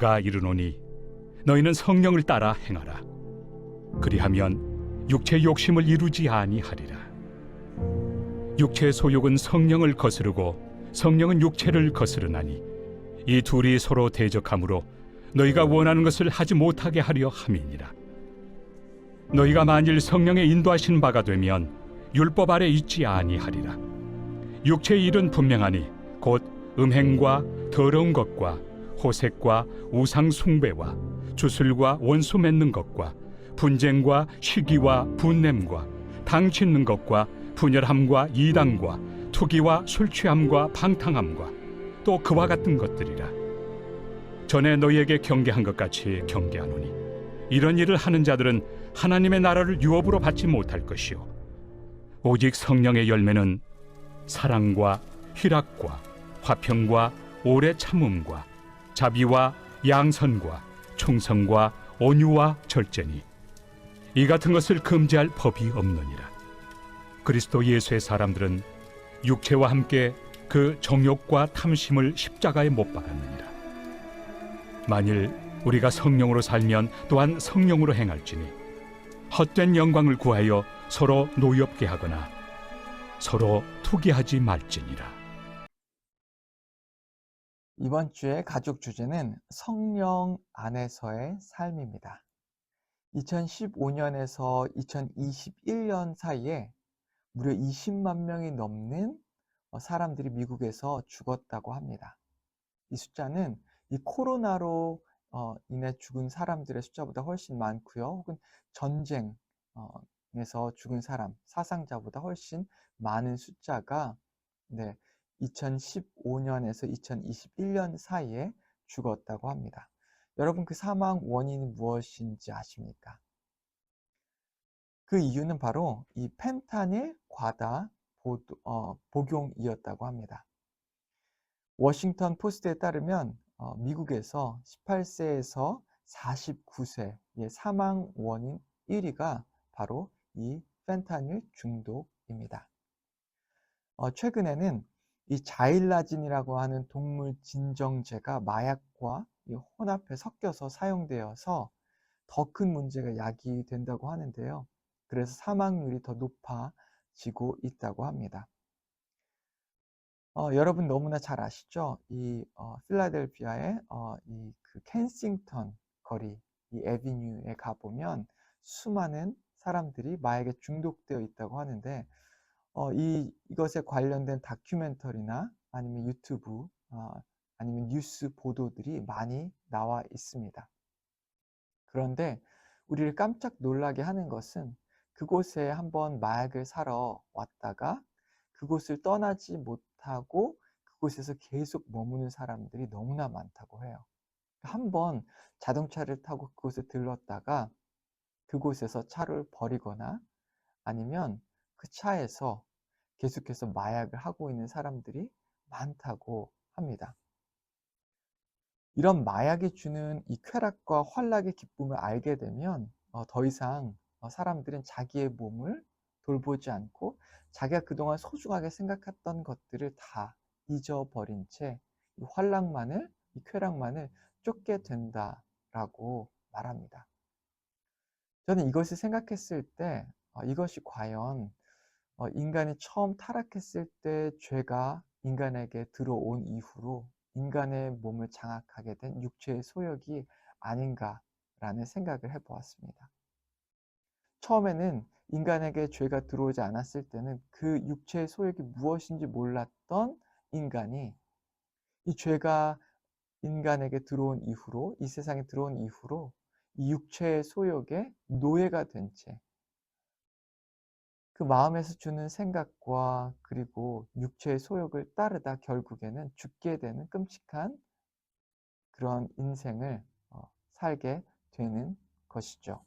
내가 이르노니 너희는 성령을 따라 행하라. 그리하면 육체의 욕심을 이루지 아니하리라. 육체의 소욕은 성령을 거스르고 성령은 육체를 거스르나니 이 둘이 서로 대적하므로 너희가 원하는 것을 하지 못하게 하려 함이니라. 너희가 만일 성령의 인도하신 바가 되면 율법 아래 있지 아니하리라. 육체의 일은 분명하니 곧 음행과 더러운 것과 호색과 우상 숭배와 주술과 원수 맺는 것과 분쟁과 시기와 분냄과 당 짓는 것과 분열함과 이단과 투기와 술 취함과 방탕함과 또 그와 같은 것들이라. 전에 너희에게 경계한 것 같이 경계하노니 이런 일을 하는 자들은 하나님의 나라를 유업으로 받지 못할 것이요 오직 성령의 열매는 사랑과 희락과 화평과 오래 참음과 자비와 양선과 충성과 온유와 절제니 이 같은 것을 금지할 법이 없느니라. 그리스도 예수의 사람들은 육체와 함께 그 정욕과 탐심을 십자가에 못 박았느니라. 만일 우리가 성령으로 살면 또한 성령으로 행할지니 헛된 영광을 구하여 서로 노엽게 하거나 서로 투기하지 말지니라. 이번 주의 가족 주제는 성령 안에서의 삶입니다. 2015년에서 2021년 사이에 무려 20만 명이 넘는 사람들이 미국에서 죽었다고 합니다. 이 숫자는 이 코로나로 인해 죽은 사람들의 숫자보다 훨씬 많고요. 혹은 전쟁에서 죽은 사람, 사상자보다 훨씬 많은 숫자가 2015년에서 2021년 사이에 죽었다고 합니다. 여러분, 그 사망 원인이 무엇인지 아십니까? 그 이유는 바로 이 펜타닐 과다 복용이었다고 합니다. 워싱턴 포스트에 따르면 미국에서 18세에서 49세의 사망 원인 1위가 바로 이 펜타닐 중독입니다. 최근에는 이 자일라진이라고 하는 동물 진정제가 마약과 혼합해 섞여서 사용되어서 더 큰 문제가 야기된다고 하는데요. 그래서 사망률이 더 높아지고 있다고 합니다. 여러분 너무나 잘 아시죠? 이 필라델피아의 이 그 켄싱턴 거리, 이 애비뉴에 가보면 수많은 사람들이 마약에 중독되어 있다고 하는데 이것에 관련된 다큐멘터리나 아니면 유튜브 아니면 뉴스 보도들이 많이 나와 있습니다. 그런데 우리를 깜짝 놀라게 하는 것은 그곳에 한번 마약을 사러 왔다가 그곳을 떠나지 못하고 그곳에서 계속 머무는 사람들이 너무나 많다고 해요. 한번 자동차를 타고 그곳에 들렀다가 그곳에서 차를 버리거나 아니면 그 차에서 계속해서 마약을 하고 있는 사람들이 많다고 합니다. 이런 마약이 주는 이 쾌락과 환락의 기쁨을 알게 되면 더 이상 사람들은 자기의 몸을 돌보지 않고 자기가 그동안 소중하게 생각했던 것들을 다 잊어버린 채 이 환락만을, 이 쾌락만을 쫓게 된다라고 말합니다. 저는 이것을 생각했을 때 이것이 과연 인간이 처음 타락했을 때 죄가 인간에게 들어온 이후로 인간의 몸을 장악하게 된 육체의 소욕이 아닌가라는 생각을 해보았습니다. 처음에는 인간에게 죄가 들어오지 않았을 때는 그 육체의 소욕이 무엇인지 몰랐던 인간이 이 죄가 인간에게 들어온 이후로, 이 세상에 들어온 이후로 이 육체의 소욕의 노예가 된 채 그 마음에서 주는 생각과 그리고 육체의 소욕을 따르다 결국에는 죽게 되는 끔찍한 그런 인생을 살게 되는 것이죠.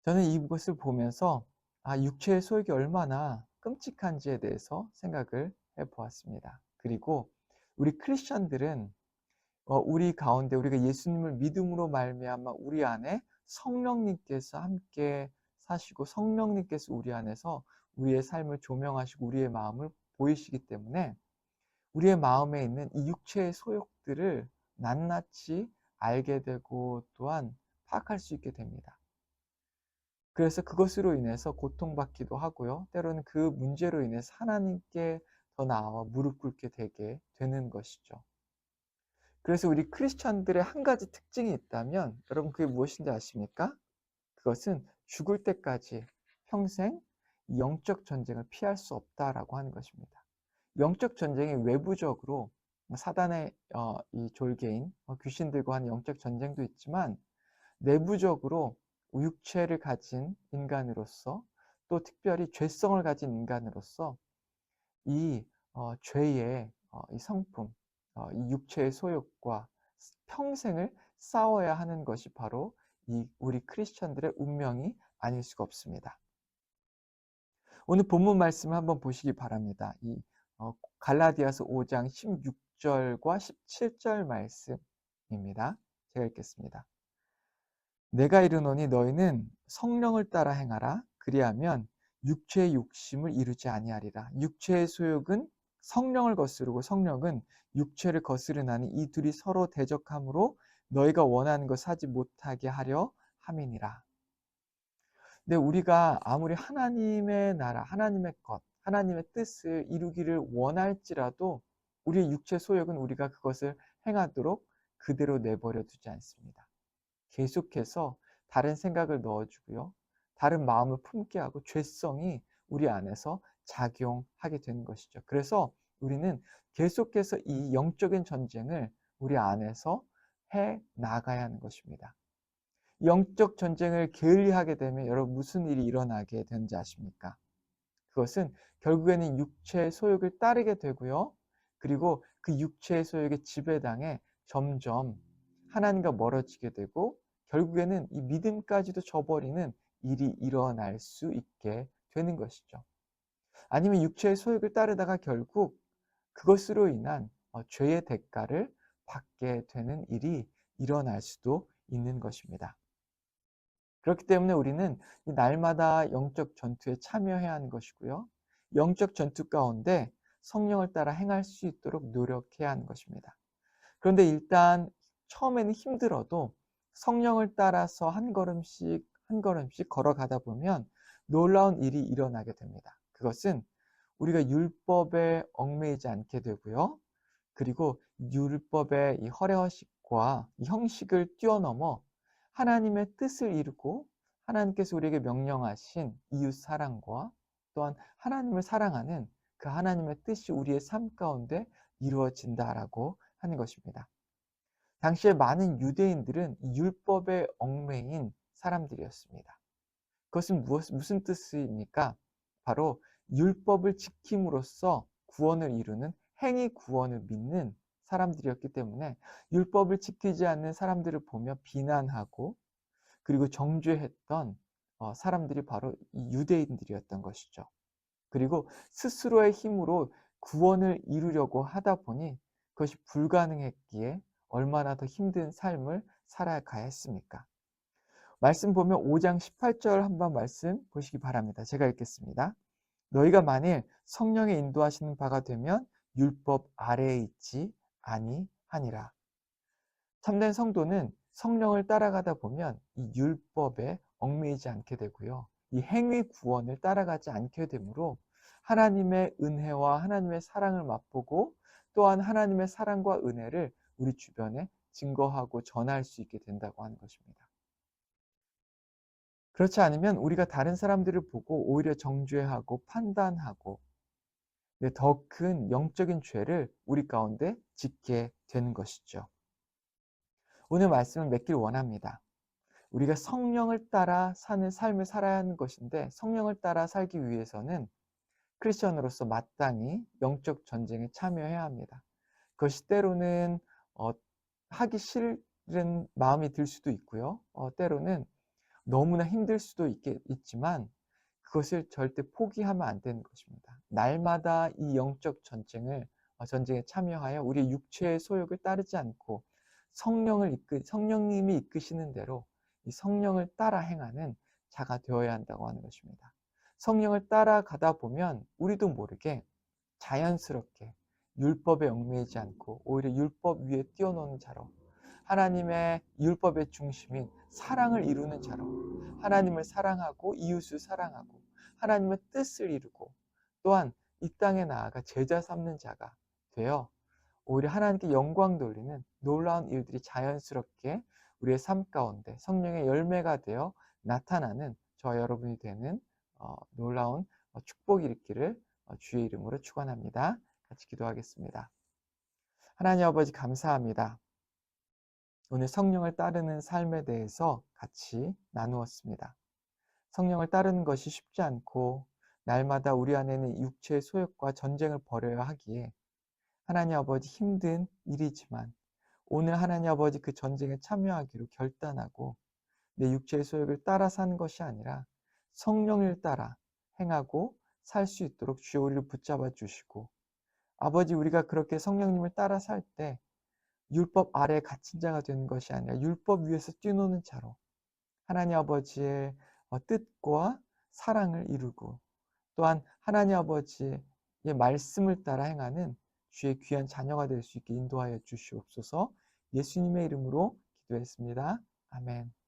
저는 이것을 보면서 육체의 소욕이 얼마나 끔찍한지에 대해서 생각을 해보았습니다. 그리고 우리 크리스천들은 우리 가운데 우리가 예수님을 믿음으로 말미암아 우리 안에 성령님께서 함께 사시고 성령님께서 우리 안에서 우리의 삶을 조명하시고 우리의 마음을 보이시기 때문에 우리의 마음에 있는 이 육체의 것들을 낱낱이 알게 되고 또한 파악할 수 있게 됩니다. 그래서 그것으로 인해서 고통받기도 하고요. 때로는 그 문제로 인해서 하나님께 더 나아와 무릎 꿇게 되게 되는 것이죠. 그래서 우리 크리스천들의 한 가지 특징이 있다면 여러분 그게 무엇인지 아십니까? 그것은 죽을 때까지 평생 영적 전쟁을 피할 수 없다라고 하는 것입니다. 영적 전쟁이 외부적으로 사단의 이 졸개인 귀신들과 하는 영적 전쟁도 있지만 내부적으로 육체를 가진 인간으로서 또 특별히 죄성을 가진 인간으로서 이 죄의 이 성품, 이 육체의 소욕과 평생을 싸워야 하는 것이 바로 이 우리 크리스천들의 운명이 아닐 수가 없습니다. 오늘 본문 말씀을 한번 보시기 바랍니다. 이 갈라디아서 5장 16절과 17절 말씀입니다. 제가 읽겠습니다. 내가 이르노니 너희는 성령을 따라 행하라. 그리하면 육체의 욕심을 이루지 아니하리라. 육체의 소욕은 성령을 거스르고 성령은 육체를 거스르나니 이 둘이 서로 대적함으로 너희가 원하는 것 하지 못하게 하려 함이니라. 근데 우리가 아무리 하나님의 나라, 하나님의 것, 하나님의 뜻을 이루기를 원할지라도 우리의 육체 소욕은 우리가 그것을 행하도록 그대로 내버려 두지 않습니다. 계속해서 다른 생각을 넣어주고요. 다른 마음을 품게 하고 죄성이 우리 안에서 작용하게 되는 것이죠. 그래서 우리는 계속해서 이 영적인 전쟁을 우리 안에서 해 나가야 하는 것입니다. 영적 전쟁을 게을리하게 되면 여러분 무슨 일이 일어나게 되는지 아십니까? 그것은 결국에는 육체의 소욕을 따르게 되고요. 그리고 그 육체의 소욕에 지배당해 점점 하나님과 멀어지게 되고 결국에는 이 믿음까지도 저버리는 일이 일어날 수 있게 되는 것이죠. 아니면 육체의 소욕을 따르다가 결국 그것으로 인한 죄의 대가를 받게 되는 일이 일어날 수도 있는 것입니다. 그렇기 때문에 우리는 이 날마다 영적 전투에 참여해야 하는 것이고요. 영적 전투 가운데 성령을 따라 행할 수 있도록 노력해야 하는 것입니다. 그런데 일단 처음에는 힘들어도 성령을 따라서 한 걸음씩 한 걸음씩 걸어가다 보면 놀라운 일이 일어나게 됩니다. 그것은 우리가 율법에 얽매이지 않게 되고요. 그리고 율법의 이 허례허식과 이 형식을 뛰어넘어 하나님의 뜻을 이루고 하나님께서 우리에게 명령하신 이웃 사랑과 또한 하나님을 사랑하는 그 하나님의 뜻이 우리의 삶 가운데 이루어진다라고 하는 것입니다. 당시에 많은 유대인들은 율법에 얽매인 사람들이었습니다. 그것은 무슨 뜻입니까? 바로 율법을 지킴으로써 구원을 이루는 행위 구원을 믿는 사람들이었기 때문에 율법을 지키지 않는 사람들을 보며 비난하고 그리고 정죄했던 사람들이 바로 이 유대인들이었던 것이죠. 그리고 스스로의 힘으로 구원을 이루려고 하다 보니 그것이 불가능했기에 얼마나 더 힘든 삶을 살아가야 했습니까? 말씀 보면 5장 18절 한번 말씀 보시기 바랍니다. 제가 읽겠습니다. 너희가 만일 성령의 인도하시는 바가 되면 율법 아래에 있지 아니하니라. 참된 성도는 성령을 따라가다 보면 이 율법에 얽매이지 않게 되고요. 이 행위 구원을 따라가지 않게 되므로 하나님의 은혜와 하나님의 사랑을 맛보고 또한 하나님의 사랑과 은혜를 우리 주변에 증거하고 전할 수 있게 된다고 하는 것입니다. 그렇지 않으면 우리가 다른 사람들을 보고 오히려 정죄하고 판단하고 더 큰 영적인 죄를 우리 가운데 짓게 되는 것이죠. 오늘 말씀을 맺길 원합니다. 우리가 성령을 따라 사는 삶을 살아야 하는 것인데 성령을 따라 살기 위해서는 크리스천으로서 마땅히 영적 전쟁에 참여해야 합니다. 그것이 때로는 하기 싫은 마음이 들 수도 있고요. 때로는 너무나 힘들 수도 있지만 그것을 절대 포기하면 안 되는 것입니다. 날마다 이 영적 전쟁에 참여하여 우리의 육체의 소욕을 따르지 않고 성령님이 이끄시는 대로 이 성령을 따라 행하는 자가 되어야 한다고 하는 것입니다. 성령을 따라가다 보면 우리도 모르게 자연스럽게 율법에 얽매이지 않고 오히려 율법 위에 뛰어노는 자로, 하나님의 율법의 중심인 사랑을 이루는 자로, 하나님을 사랑하고 이웃을 사랑하고 하나님의 뜻을 이루고 또한 이 땅에 나아가 제자 삼는 자가 되어 오히려 하나님께 영광 돌리는 놀라운 일들이 자연스럽게 우리의 삶 가운데 성령의 열매가 되어 나타나는 저와 여러분이 되는 놀라운 축복이 있기를 주의 이름으로 축원합니다. 같이 기도하겠습니다. 하나님 아버지 감사합니다. 오늘 성령을 따르는 삶에 대해서 같이 나누었습니다. 성령을 따르는 것이 쉽지 않고 날마다 우리 안에는 육체의 소욕과 전쟁을 벌여야 하기에 하나님 아버지 힘든 일이지만 오늘 하나님 아버지 그 전쟁에 참여하기로 결단하고 내 육체의 소욕을 따라 사는 것이 아니라 성령을 따라 행하고 살 수 있도록 주여 우리를 붙잡아 주시고, 아버지 우리가 그렇게 성령님을 따라 살 때 율법 아래에 갇힌 자가 되는 것이 아니라 율법 위에서 뛰노는 자로 하나님 아버지의 뜻과 사랑을 이루고 또한 하나님 아버지의 말씀을 따라 행하는 주의 귀한 자녀가 될 수 있게 인도하여 주시옵소서. 예수님의 이름으로 기도했습니다. 아멘.